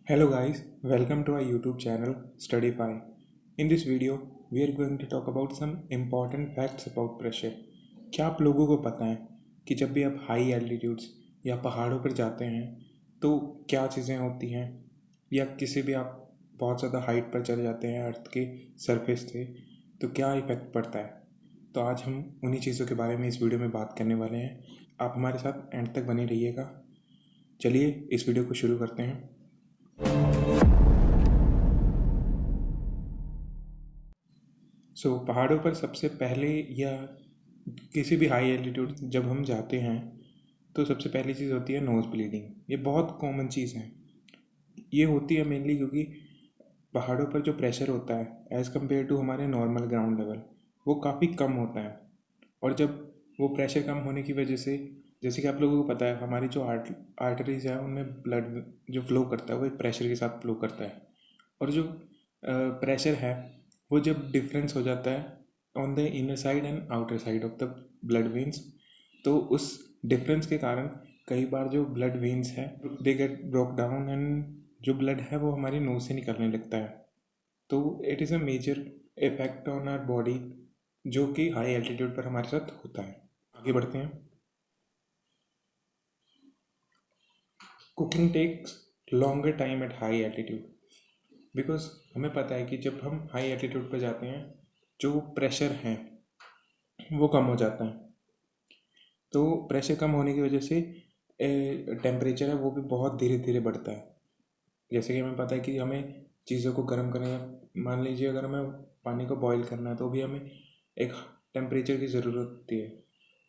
Hello guys, welcome to our YouTube channel Studify. In this video, we are going to talk about some important facts about pressure. क्या आप लोगों को पता है कि जब भी आप हाई एल्टीट्यूड्स या पहाड़ों पर जाते हैं तो क्या चीज़ें होती हैं, या किसी भी आप बहुत ज़्यादा हाइट पर चले जाते हैं अर्थ के सरफेस से तो क्या इफ़ेक्ट पड़ता है। तो आज हम उन्हीं चीज़ों के बारे में इस वीडियो में बात करने वाले हैं। आप हमारे साथ एंड तक बने रहिएगा। चलिए इस वीडियो को शुरू करते हैं। पहाड़ों पर सबसे पहले या किसी भी हाई एल्टीट्यूड जब हम जाते हैं तो सबसे पहली चीज़ होती है नोज़ ब्लीडिंग। ये बहुत कॉमन चीज़ है। ये होती है मेनली क्योंकि पहाड़ों पर जो प्रेशर होता है एज़ कम्पेयर टू हमारे नॉर्मल ग्राउंड लेवल वो काफ़ी कम होता है। और जब वो प्रेशर कम होने की वजह से, जैसे कि आप लोगों को पता है, हमारी जो आर्टरीज है उनमें ब्लड जो फ्लो करता है वो एक प्रेशर के साथ फ्लो करता है। और जो प्रेशर है वो जब डिफरेंस हो जाता है on the inner side and outer side of the blood veins, तो उस डिफरेंस के कारण कई बार जो ब्लड वेन्स है they get broke down and जो ब्लड है वो हमारी नोज से निकलने लगता है। तो it is a major effect on our body जो कि हाई एल्टीट्यूड पर हमारे साथ होता है। आगे बढ़ते हैं। Cooking takes longer time at high altitude because हमें पता है कि जब हम हाई एल्टीट्यूड पर जाते हैं जो प्रेशर है वो कम हो जाता है। तो प्रेशर कम होने की वजह से टेम्परेचर है वो भी बहुत धीरे धीरे बढ़ता है। जैसे कि हमें पता है कि हमें चीज़ों को गर्म करना है, मान लीजिए अगर हमें पानी को बॉईल करना है तो भी हमें एक टेम्परेचर की ज़रूरत होती है।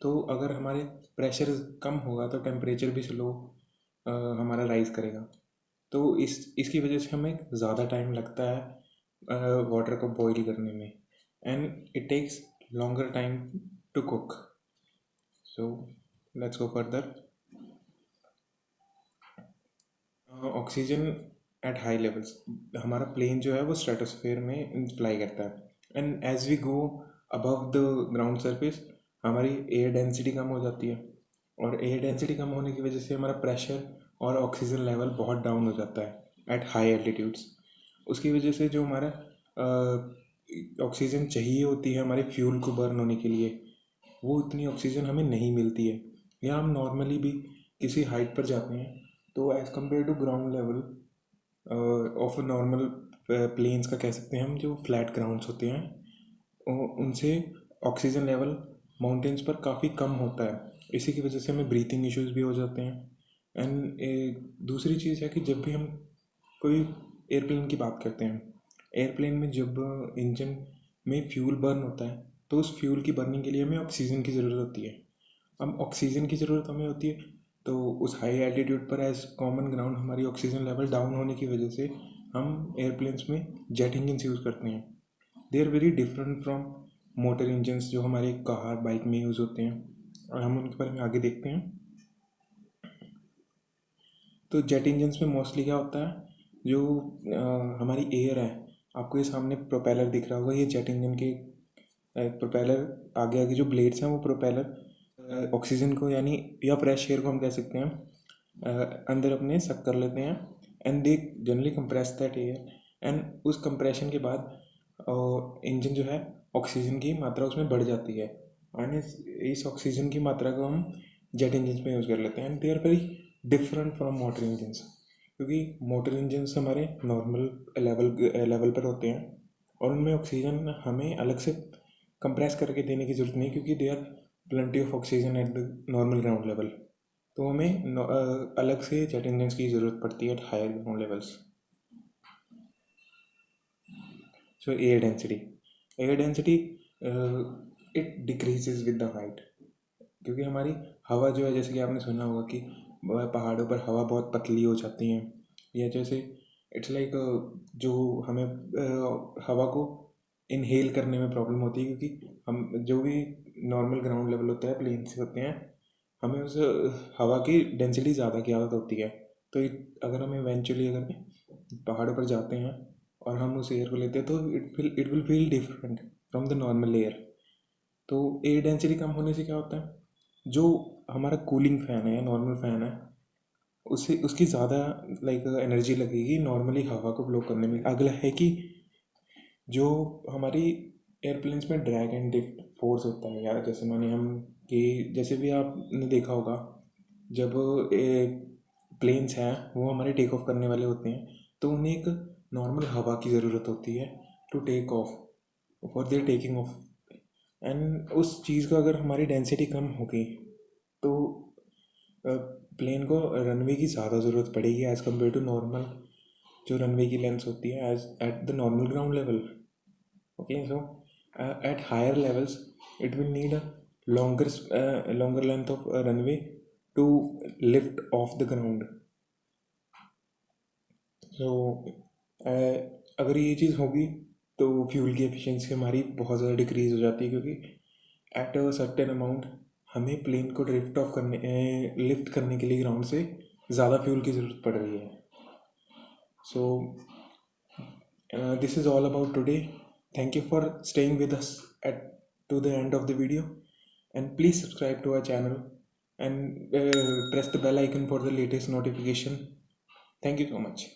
तो अगर हमारे प्रेशर कम होगा तो टेम्परेचर भी स्लो हमारा राइज़ करेगा। तो इसकी वजह से हमें ज़्यादा टाइम लगता है वाटर को बॉईल करने में, and it takes longer time to cook. So let's go further. Oxygen at high levels, हमारा प्लेन जो है वो स्ट्रेटोस्फेयर में फ्लाई करता है, and as we go above the ground surface हमारी एयर डेंसिटी कम हो जाती है। और एयर डेंसिटी कम होने की वजह से हमारा प्रेशर और ऑक्सीजन लेवल बहुत डाउन हो जाता है एट हाई एल्टीट्यूड्स। उसकी वजह से जो हमारा ऑक्सीजन चाहिए होती है हमारे फ्यूल को बर्न होने के लिए, वो इतनी ऑक्सीजन हमें नहीं मिलती है। या हम नॉर्मली भी किसी हाइट पर जाते हैं तो as compare to ground level of normal plains का कह सकते हैं हम, जो फ्लैट ग्राउंड्स होते हैं उनसे ऑक्सीजन लेवल माउंटेन्स पर काफ़ी कम होता है। इसी की वजह से हमें ब्रीथिंग इश्यूज़ भी हो जाते हैं। एंड दूसरी चीज़ है कि जब भी हम कोई एयरप्लेन की बात करते हैं, एयरप्लेन में जब इंजन में फ्यूल बर्न होता है तो उस फ्यूल की बर्निंग के लिए हमें ऑक्सीजन की ज़रूरत होती है। अब ऑक्सीजन की ज़रूरत हमें होती है तो उस हाई एल्टीट्यूड पर एज कॉमन ग्राउंड हमारी ऑक्सीजन लेवल डाउन होने की वजह से हम एयरप्लेन्स में जेट इंजन्स यूज़ करते हैं। They are very different from motor engines जो हमारे कार बाइक में यूज़ होते हैं, और हम उनके बारे में आगे देखते हैं। तो जेट इंजन्स में मोस्टली क्या होता है, जो हमारी एयर है, आपको ये सामने प्रोपेलर दिख रहा होगा, ये जेट इंजन के प्रोपेलर आगे आगे जो ब्लेड्स हैं वो प्रोपेलर ऑक्सीजन को यानी या फ्रेश एयर को हम कह सकते हैं अंदर अपने सक कर लेते हैं, and they generally compress that air, and उस कंप्रेशन के बाद इंजन जो है ऑक्सीजन की मात्रा उसमें बढ़ जाती है, एंड इस ऑक्सीजन की मात्रा को हम जेट इंजन में यूज़ कर लेते हैं। And they are very different from motor engines, क्योंकि मोटर इंजन्स हमारे नॉर्मल लेवल पर होते हैं और उनमें ऑक्सीजन हमें अलग से कंप्रेस करके देने की ज़रूरत नहीं, क्योंकि there are plenty of oxygen at the normal ground level. तो हमें अलग से जेट इंजन्स की ज़रूरत पड़ती है at higher ground levels. So air density it decreases with the height, क्योंकि हमारी हवा जो है, जैसे कि आपने सुना होगा कि पहाड़ों पर हवा बहुत पतली हो जाती है, या जैसे इट्स लाइक जो हमें हवा को इनहेल करने में प्रॉब्लम होती है, क्योंकि हम जो भी नॉर्मल ग्राउंड लेवल होता है प्लेन से होते हैं, हमें उस हवा की डेंसिटी ज़्यादा की आदत होती है। तो अगर हम इवेंचुअली अगर पहाड़ों पर जाते हैं और हम उस एयर को लेते हैं तो it will feel different from the normal air. तो एयर डेंसिटी कम होने से क्या होता है, जो हमारा कूलिंग फ़ैन है या नॉर्मल फ़ैन है उससे उसकी ज़्यादा लाइक एनर्जी लगेगी नॉर्मली हवा को ब्लो करने में। अगला है कि जो हमारी एयरप्लेन्स में ड्रैग एंड लिफ्ट फोर्स होता है यार, जैसे माने हम कि जैसे भी आपने देखा होगा, जब प्लेन्स हैं वो हमारे टेक ऑफ करने वाले होते हैं तो उन्हें एक नॉर्मल हवा की ज़रूरत होती है to take off, for their taking off. And उस चीज़ का अगर हमारी डेंसिटी कम होगी तो प्लेन को रनवे की ज़्यादा ज़रूरत पड़ेगी एज़ कम्पेयर टू नॉर्मल जो रनवे की लेंथ होती है as at the normal ground level. Okay, so at higher levels it will need a longer length of runway to lift off the ground. So अगर ये चीज़ होगी तो fuel की efficiency हमारी बहुत ज़्यादा डिक्रीज़ हो जाती है, क्योंकि एट अ सर्टेन अमाउंट हमें प्लेन को लिफ्ट करने के लिए ग्राउंड से ज़्यादा फ्यूल की ज़रूरत पड़ रही है। सो this is all about today. Thank you for staying with us at to the end of the video, and please subscribe to our channel and press the bell icon for the latest notification. Thank you so much.